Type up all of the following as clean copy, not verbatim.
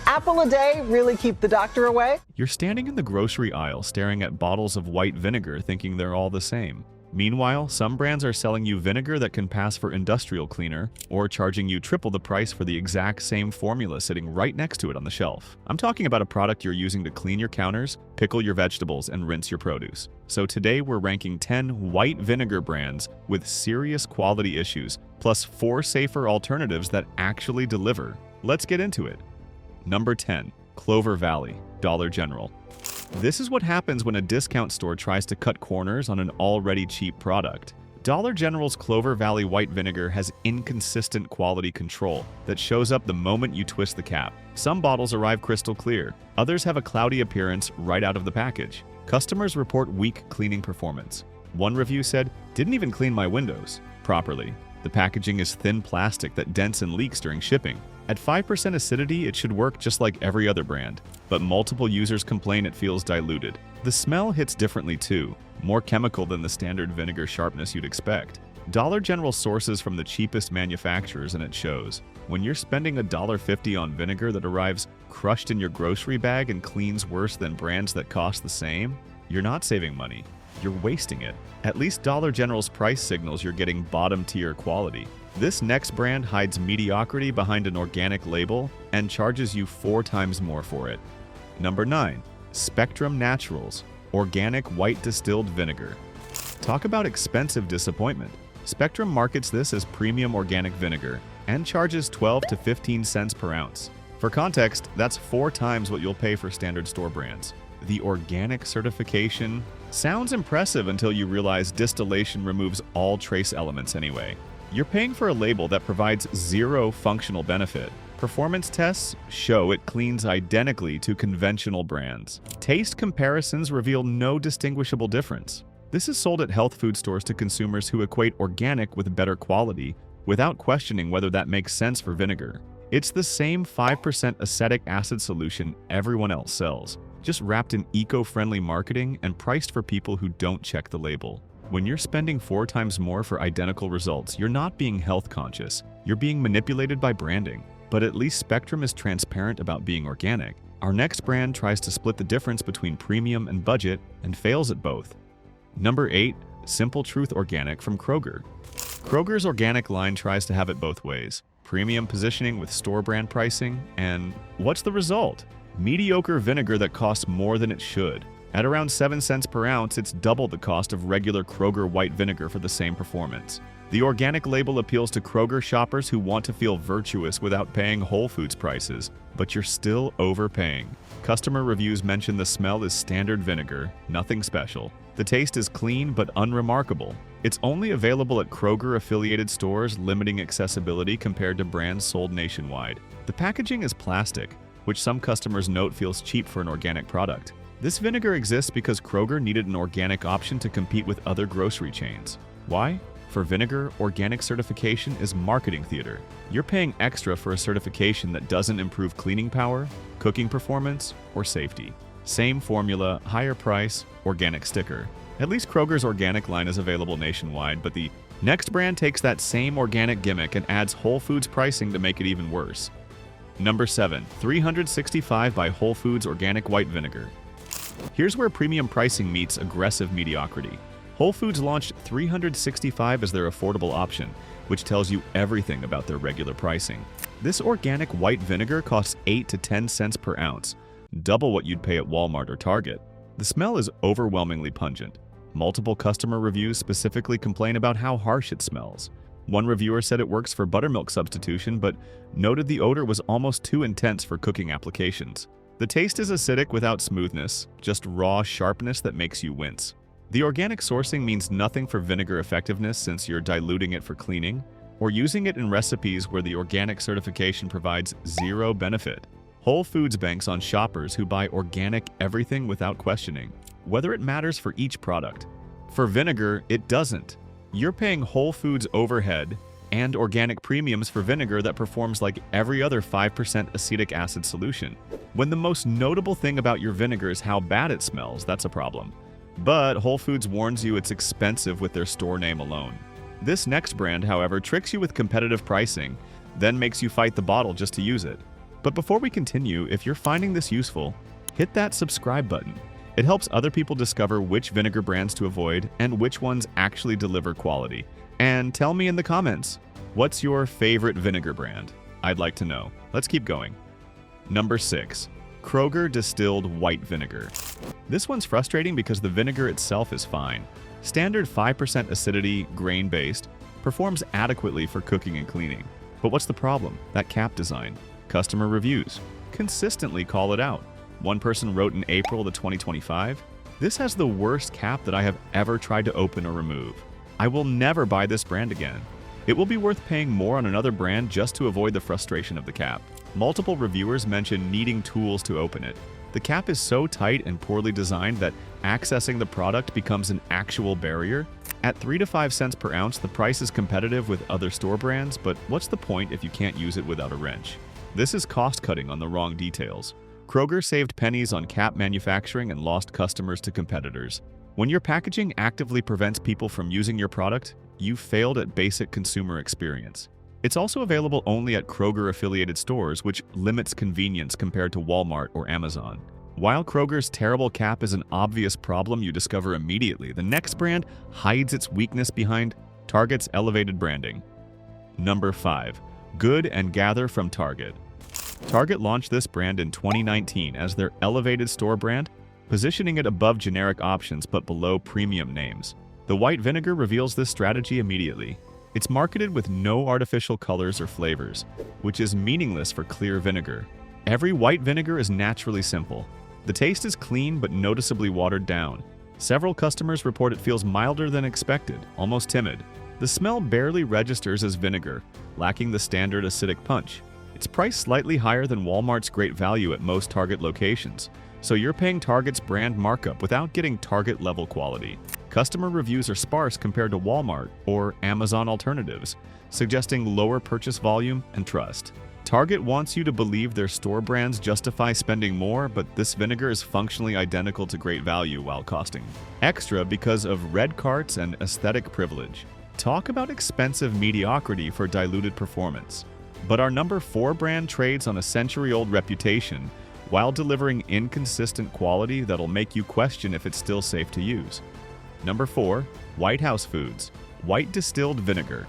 apple a day really keep the doctor away? You're standing in the grocery aisle staring at bottles of white vinegar thinking they're all the same. Meanwhile, some brands are selling you vinegar that can pass for industrial cleaner or charging you triple the price for the exact same formula sitting right next to it on the shelf. I'm talking about a product you're using to clean your counters, pickle your vegetables, and rinse your produce. So today we're ranking 10 white vinegar brands with serious quality issues, plus 4 safer alternatives that actually deliver. Let's get into it. Number 10. Clover Valley, Dollar General. This is what happens when a discount store tries to cut corners on an already cheap product. Dollar General's Clover Valley white vinegar has inconsistent quality control that shows up the moment you twist the cap. Some bottles arrive crystal clear, others have a cloudy appearance right out of the package. Customers report weak cleaning performance. One review said, "Didn't even clean my windows properly." The packaging is thin plastic that dents and leaks during shipping. At 5% acidity, it should work just like every other brand, but multiple users complain it feels diluted. The smell hits differently too, more chemical than the standard vinegar sharpness you'd expect. Dollar General sources from the cheapest manufacturers and it shows. When you're spending $1.50 on vinegar that arrives crushed in your grocery bag and cleans worse than brands that cost the same, you're not saving money, you're wasting it. At least Dollar General's price signals you're getting bottom-tier quality. This next brand hides mediocrity behind an organic label and charges you 4 times more for it. Number 9. Spectrum Naturals, Organic White Distilled Vinegar. Talk about expensive disappointment. Spectrum markets this as premium organic vinegar and charges 12 to 15 cents per ounce. For context, that's 4 times what you'll pay for standard store brands. The organic certification sounds impressive until you realize distillation removes all trace elements anyway. You're paying for a label that provides 0 functional benefit. Performance tests show it cleans identically to conventional brands. Taste comparisons reveal no distinguishable difference. This is sold at health food stores to consumers who equate organic with better quality without questioning whether that makes sense for vinegar. It's the same 5% acetic acid solution everyone else sells, just wrapped in eco-friendly marketing and priced for people who don't check the label. When you're spending 4 times more for identical results, you're not being health conscious, you're being manipulated by branding. But at least Spectrum is transparent about being organic. Our next brand tries to split the difference between premium and budget and fails at both. Number 8. Simple Truth Organic from Kroger. Kroger's organic line tries to have it both ways. Premium positioning with store brand pricing, and what's the result? Mediocre vinegar that costs more than it should. At around 7 cents per ounce, it's double the cost of regular Kroger white vinegar for the same performance. The organic label appeals to Kroger shoppers who want to feel virtuous without paying Whole Foods prices, but you're still overpaying. Customer reviews mention the smell is standard vinegar, nothing special. The taste is clean but unremarkable. It's only available at Kroger-affiliated stores, limiting accessibility compared to brands sold nationwide. The packaging is plastic, which some customers note feels cheap for an organic product. This vinegar exists because Kroger needed an organic option to compete with other grocery chains. Why? For vinegar, organic certification is marketing theater. You're paying extra for a certification that doesn't improve cleaning power, cooking performance, or safety. Same formula, higher price, organic sticker. At least Kroger's organic line is available nationwide, but the next brand takes that same organic gimmick and adds Whole Foods pricing to make it even worse. Number 7. 365 by Whole Foods Organic White Vinegar. Here's where premium pricing meets aggressive mediocrity. Whole Foods launched 365 as their affordable option, which tells you everything about their regular pricing. This organic white vinegar costs 8 to 10 cents per ounce, double what you'd pay at Walmart or Target. The smell is overwhelmingly pungent. Multiple customer reviews specifically complain about how harsh it smells. One reviewer said it works for buttermilk substitution, but noted the odor was almost too intense for cooking applications. The taste is acidic without smoothness, just raw sharpness that makes you wince. The organic sourcing means nothing for vinegar effectiveness since you're diluting it for cleaning, or using it in recipes where the organic certification provides 0 benefit. Whole Foods banks on shoppers who buy organic everything without questioning whether it matters for each product. For vinegar, it doesn't. You're paying Whole Foods overhead and organic premiums for vinegar that performs like every other 5% acetic acid solution. When the most notable thing about your vinegar is how bad it smells, that's a problem. But Whole Foods warns you it's expensive with their store name alone. This next brand, however, tricks you with competitive pricing, then makes you fight the bottle just to use it. But before we continue, if you're finding this useful, hit that subscribe button. It helps other people discover which vinegar brands to avoid and which ones actually deliver quality. And tell me in the comments, what's your favorite vinegar brand? I'd like to know. Let's keep going. Number 6. Kroger Distilled White Vinegar. This one's frustrating because the vinegar itself is fine. Standard 5% acidity, grain-based, performs adequately for cooking and cleaning. But what's the problem? That cap design. Customer reviews consistently call it out. One person wrote in April of 2025, "This has the worst cap that I have ever tried to open or remove. I will never buy this brand again. It will be worth paying more on another brand just to avoid the frustration of the cap." Multiple reviewers mention needing tools to open it. The cap is so tight and poorly designed that accessing the product becomes an actual barrier. At 3 to 5 cents per ounce, the price is competitive with other store brands, but what's the point if you can't use it without a wrench? This is cost-cutting on the wrong details. Kroger saved pennies on cap manufacturing and lost customers to competitors. When your packaging actively prevents people from using your product, you've failed at basic consumer experience. It's also available only at Kroger-affiliated stores, which limits convenience compared to Walmart or Amazon. While Kroger's terrible cap is an obvious problem you discover immediately, the next brand hides its weakness behind Target's elevated branding. Number 5. Good and Gather from Target. Target launched this brand in 2019 as their elevated store brand, positioning it above generic options but below premium names. The white vinegar reveals this strategy immediately. It's marketed with no artificial colors or flavors, which is meaningless for clear vinegar. Every white vinegar is naturally simple. The taste is clean but noticeably watered down. Several customers report it feels milder than expected, almost timid. The smell barely registers as vinegar, lacking the standard acidic punch. It's priced slightly higher than Walmart's great value at most Target locations, so you're paying Target's brand markup without getting Target-level quality. Customer reviews are sparse compared to Walmart or Amazon alternatives, suggesting lower purchase volume and trust. Target wants you to believe their store brands justify spending more, but this vinegar is functionally identical to great value while costing extra because of red carts and aesthetic privilege. Talk about expensive mediocrity for diluted performance. But our number 4 brand trades on a century-old reputation while delivering inconsistent quality that'll make you question if it's still safe to use. Number 4. White House Foods White Distilled Vinegar.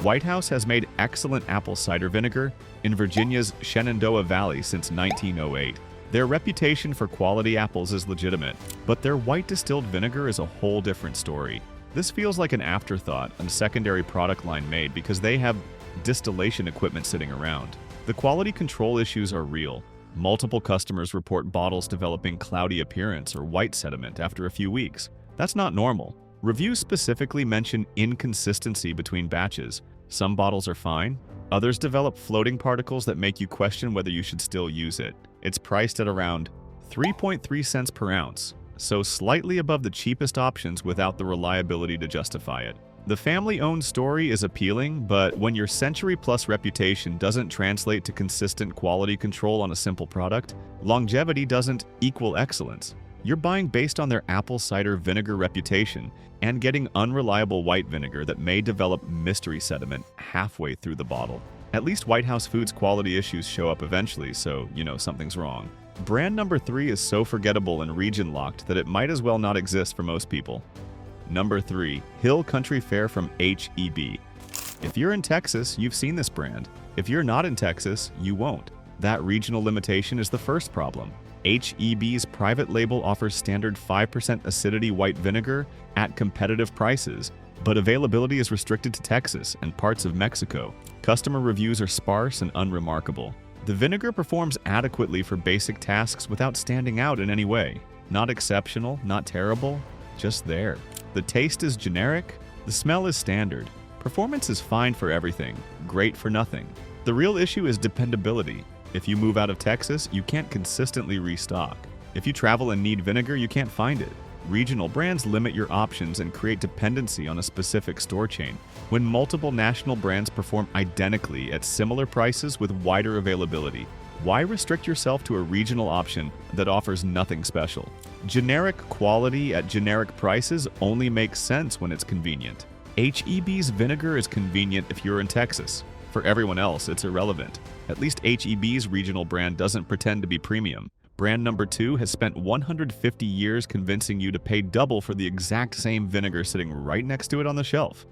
White House has made excellent apple cider vinegar in Virginia's Shenandoah Valley since 1908. Their reputation for quality apples is legitimate, but their white distilled vinegar is a whole different story. This feels like an afterthought, a secondary product line made because they have distillation equipment sitting around. The quality control issues are real. Multiple customers report bottles developing cloudy appearance or white sediment after a few weeks. That's not normal. Reviews specifically mention inconsistency between batches. Some bottles are fine, others develop floating particles that make you question whether you should still use it. It's priced at around 3.3 cents per ounce, so slightly above the cheapest options without the reliability to justify it. The family-owned story is appealing, but when your century-plus reputation doesn't translate to consistent quality control on a simple product, longevity doesn't equal excellence. You're buying based on their apple cider vinegar reputation and getting unreliable white vinegar that may develop mystery sediment halfway through the bottle. At least White House Foods quality issues show up eventually, so you know something's wrong. Brand number 3 is so forgettable and region-locked that it might as well not exist for most people. Number 3. Hill Country Fare from H-E-B. If you're in Texas, you've seen this brand. If you're not in Texas, you won't. That regional limitation is the first problem. H-E-B's private label offers standard 5% acidity white vinegar at competitive prices, but availability is restricted to Texas and parts of Mexico. Customer reviews are sparse and unremarkable. The vinegar performs adequately for basic tasks without standing out in any way. Not exceptional, not terrible, just there. The taste is generic, the smell is standard. Performance is fine for everything, great for nothing. The real issue is dependability. If you move out of Texas, you can't consistently restock. If you travel and need vinegar, you can't find it. Regional brands limit your options and create dependency on a specific store chain. When multiple national brands perform identically at similar prices with wider availability, why restrict yourself to a regional option that offers nothing special? Generic quality at generic prices only makes sense when it's convenient. H-E-B's vinegar is convenient if you're in Texas. For everyone else, it's irrelevant. At least H-E-B's regional brand doesn't pretend to be premium. Brand number 2 has spent 150 years convincing you to pay double for the exact same vinegar sitting right next to it on the shelf.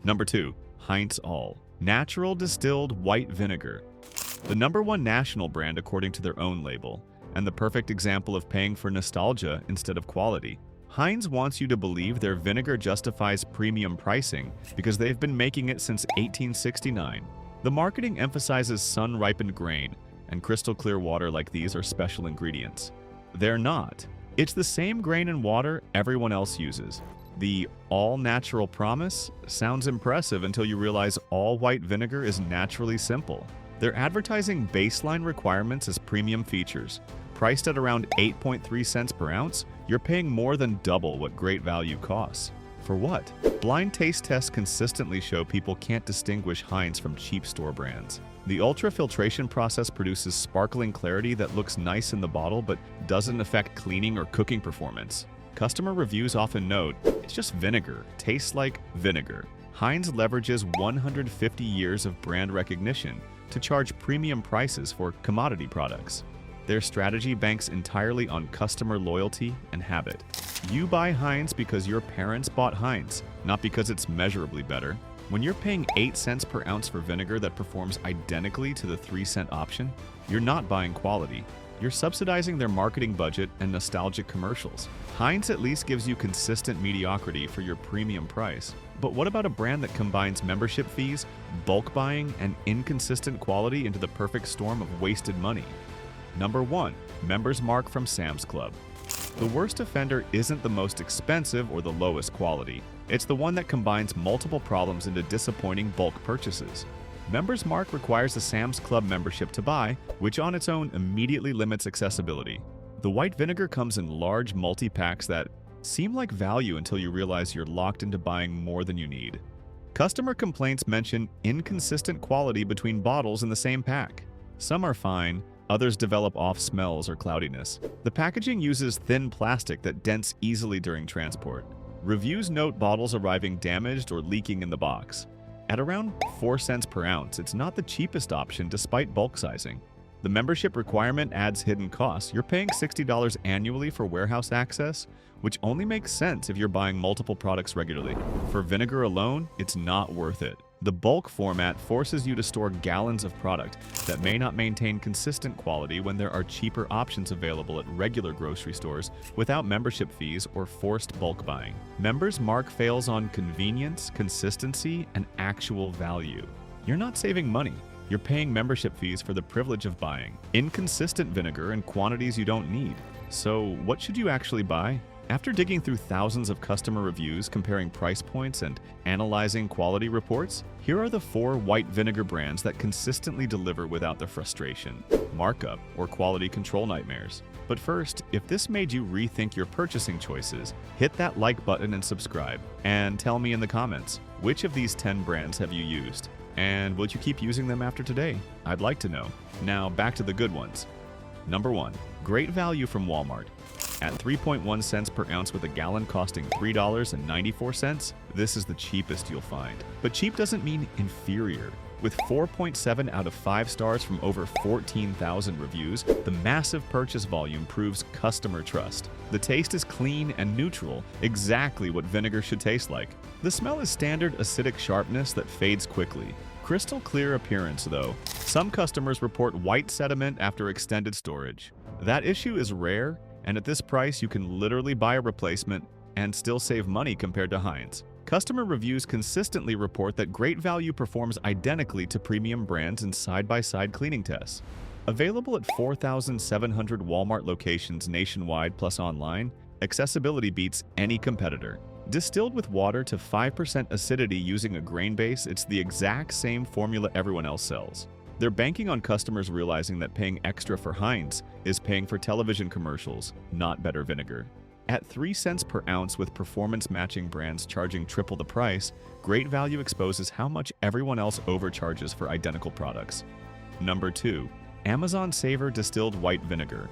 Number 2. Heinz All. Natural distilled white vinegar. The number 1 national brand according to their own label, and the perfect example of paying for nostalgia instead of quality. Heinz wants you to believe their vinegar justifies premium pricing because they've been making it since 1869. The marketing emphasizes sun-ripened grain, and crystal clear water like these are special ingredients. They're not. It's the same grain and water everyone else uses. The all-natural promise sounds impressive until you realize all white vinegar is naturally simple. They're advertising baseline requirements as premium features. Priced at around 8.3 cents per ounce, you're paying more than double what Great Value costs. For what? Blind taste tests consistently show people can't distinguish Heinz from cheap store brands. The ultrafiltration process produces sparkling clarity that looks nice in the bottle but doesn't affect cleaning or cooking performance. Customer reviews often note, it's just vinegar, tastes like vinegar. Heinz leverages 150 years of brand recognition to charge premium prices for commodity products. Their strategy banks entirely on customer loyalty and habit. You buy Heinz because your parents bought Heinz, not because it's measurably better. When you're paying 8 cents per ounce for vinegar that performs identically to the 3-cent option, you're not buying quality. You're subsidizing their marketing budget and nostalgic commercials. Heinz at least gives you consistent mediocrity for your premium price. But what about a brand that combines membership fees, bulk buying, and inconsistent quality into the perfect storm of wasted money? Number 1. Members Mark from Sam's Club. The worst offender isn't the most expensive or the lowest quality. It's the one that combines multiple problems into disappointing bulk purchases. Members Mark requires a Sam's Club membership to buy, which on its own immediately limits accessibility. The white vinegar comes in large multi-packs that seem like value until you realize you're locked into buying more than you need. Customer complaints mention inconsistent quality between bottles in the same pack. Some are fine, others develop off smells or cloudiness. The packaging uses thin plastic that dents easily during transport. Reviews note bottles arriving damaged or leaking in the box. At around 4 cents per ounce, it's not the cheapest option despite bulk sizing. The membership requirement adds hidden costs. You're paying $60 annually for warehouse access, which only makes sense if you're buying multiple products regularly. For vinegar alone, it's not worth it. The bulk format forces you to store gallons of product that may not maintain consistent quality when there are cheaper options available at regular grocery stores without membership fees or forced bulk buying. Members Mark fails on convenience, consistency, and actual value. You're not saving money. You're paying membership fees for the privilege of buying inconsistent vinegar in quantities you don't need. So what should you actually buy? After digging through thousands of customer reviews, comparing price points, and analyzing quality reports, here are the 4 white vinegar brands that consistently deliver without the frustration, markup, or quality control nightmares. But first, if this made you rethink your purchasing choices, hit that like button and subscribe. And tell me in the comments, which of these 10 brands have you used? And will you keep using them after today? I'd like to know. Now back to the good ones. Number 1. Great Value from Walmart. At 3.1 cents per ounce with a gallon costing $3.94, this is the cheapest you'll find. But cheap doesn't mean inferior. With 4.7 out of 5 stars from over 14,000 reviews, the massive purchase volume proves customer trust. The taste is clean and neutral, exactly what vinegar should taste like. The smell is standard acidic sharpness that fades quickly. Crystal clear appearance, though. Some customers report white sediment after extended storage. That issue is rare, and at this price you can literally buy a replacement and still save money compared to Heinz. Customer reviews consistently report that Great Value performs identically to premium brands in side-by-side cleaning tests. Available at 4,700 Walmart locations nationwide plus online, accessibility beats any competitor. Distilled with water to 5% acidity using a grain base, it's the exact same formula everyone else sells. They're banking on customers realizing that paying extra for Heinz is paying for television commercials, not better vinegar. At 3 cents per ounce with performance-matching brands charging triple the price, Great Value exposes how much everyone else overcharges for identical products. Number 2. Amazon Savor Distilled White Vinegar.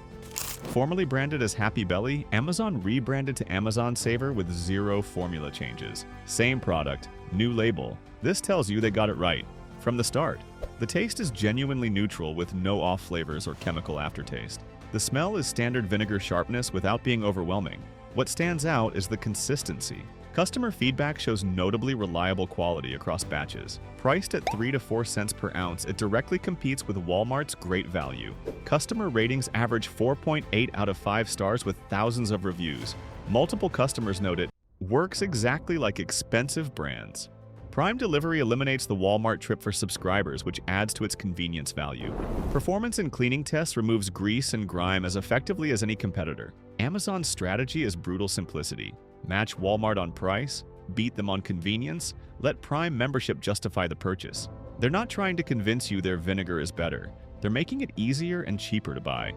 Formerly branded as Happy Belly, Amazon rebranded to Amazon Savor with 0 formula changes. Same product, new label. This tells you they got it right. from the start. The taste is genuinely neutral with no off flavors or chemical aftertaste. The smell is standard vinegar sharpness without being overwhelming. What stands out is the consistency. Customer feedback shows notably reliable quality across batches. Priced at 3 to 4 cents per ounce, it directly competes with Walmart's great value. Customer ratings average 4.8 out of 5 stars with thousands of reviews. Multiple customers note it works exactly like expensive brands. Prime delivery eliminates the Walmart trip for subscribers, which adds to its convenience value. Performance and cleaning tests removes grease and grime as effectively as any competitor. Amazon's strategy is brutal simplicity. Match Walmart on price, beat them on convenience, let Prime membership justify the purchase. They're not trying to convince you their vinegar is better. They're making it easier and cheaper to buy.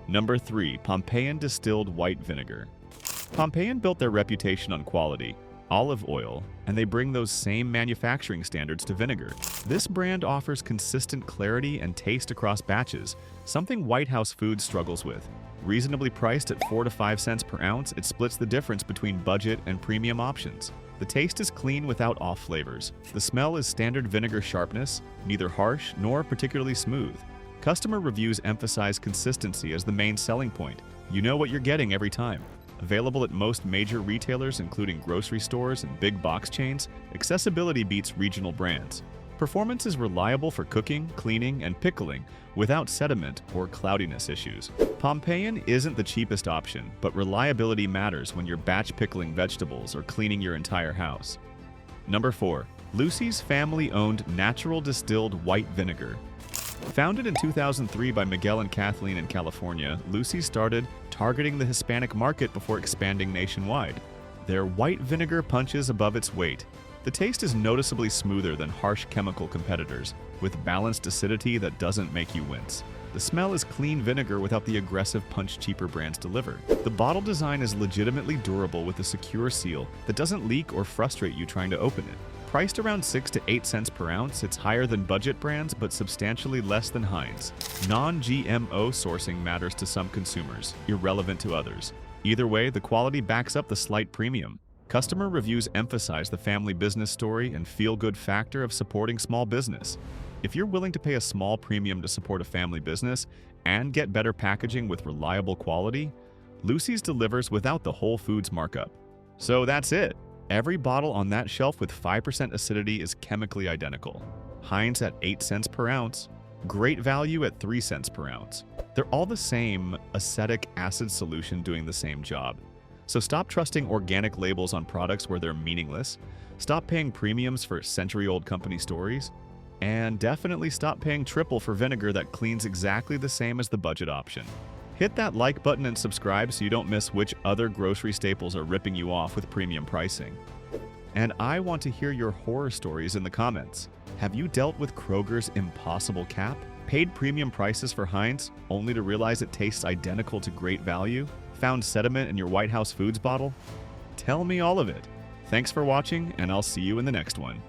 Number 3. Pompeian Distilled White Vinegar. Pompeian built their reputation on quality, olive oil, and they bring those same manufacturing standards to vinegar. This brand offers consistent clarity and taste across batches, something White House Foods struggles with. Reasonably priced at 4 to 5 cents per ounce, it splits the difference between budget and premium options. The taste is clean without off flavors. The smell is standard vinegar sharpness, neither harsh nor particularly smooth. Customer reviews emphasize consistency as the main selling point. You know what you're getting every time. Available at most major retailers, including grocery stores and big box chains, accessibility beats regional brands. Performance is reliable for cooking, cleaning, and pickling without sediment or cloudiness issues. Pompeian isn't the cheapest option, but reliability matters when you're batch pickling vegetables or cleaning your entire house. Number 4. Lucy's family-owned natural distilled white vinegar. Founded in 2003 by Miguel and Kathleen in California, Lucy started targeting the Hispanic market before expanding nationwide. Their white vinegar punches above its weight. The taste is noticeably smoother than harsh chemical competitors, with balanced acidity that doesn't make you wince. The smell is clean vinegar without the aggressive punch cheaper brands deliver. The bottle design is legitimately durable with a secure seal that doesn't leak or frustrate you trying to open it. Priced around 6 to 8 cents per ounce, it's higher than budget brands but substantially less than Heinz. Non-GMO sourcing matters to some consumers, irrelevant to others. Either way, the quality backs up the slight premium. Customer reviews emphasize the family business story and feel-good factor of supporting small business. If you're willing to pay a small premium to support a family business and get better packaging with reliable quality, Lucy's delivers without the Whole Foods markup. So that's it. Every bottle on that shelf with 5% acidity is chemically identical. Heinz at 8 cents per ounce, Great Value at 3 cents per ounce. They're all the same acetic acid solution doing the same job. So stop trusting organic labels on products where they're meaningless, stop paying premiums for century-old company stories, and definitely stop paying triple for vinegar that cleans exactly the same as the budget option. Hit that like button and subscribe so you don't miss which other grocery staples are ripping you off with premium pricing. And I want to hear your horror stories in the comments. Have you dealt with Kroger's impossible cap? Paid premium prices for Heinz only to realize it tastes identical to Great Value? Found sediment in your White House Foods bottle? Tell me all of it. Thanks for watching, and I'll see you in the next one.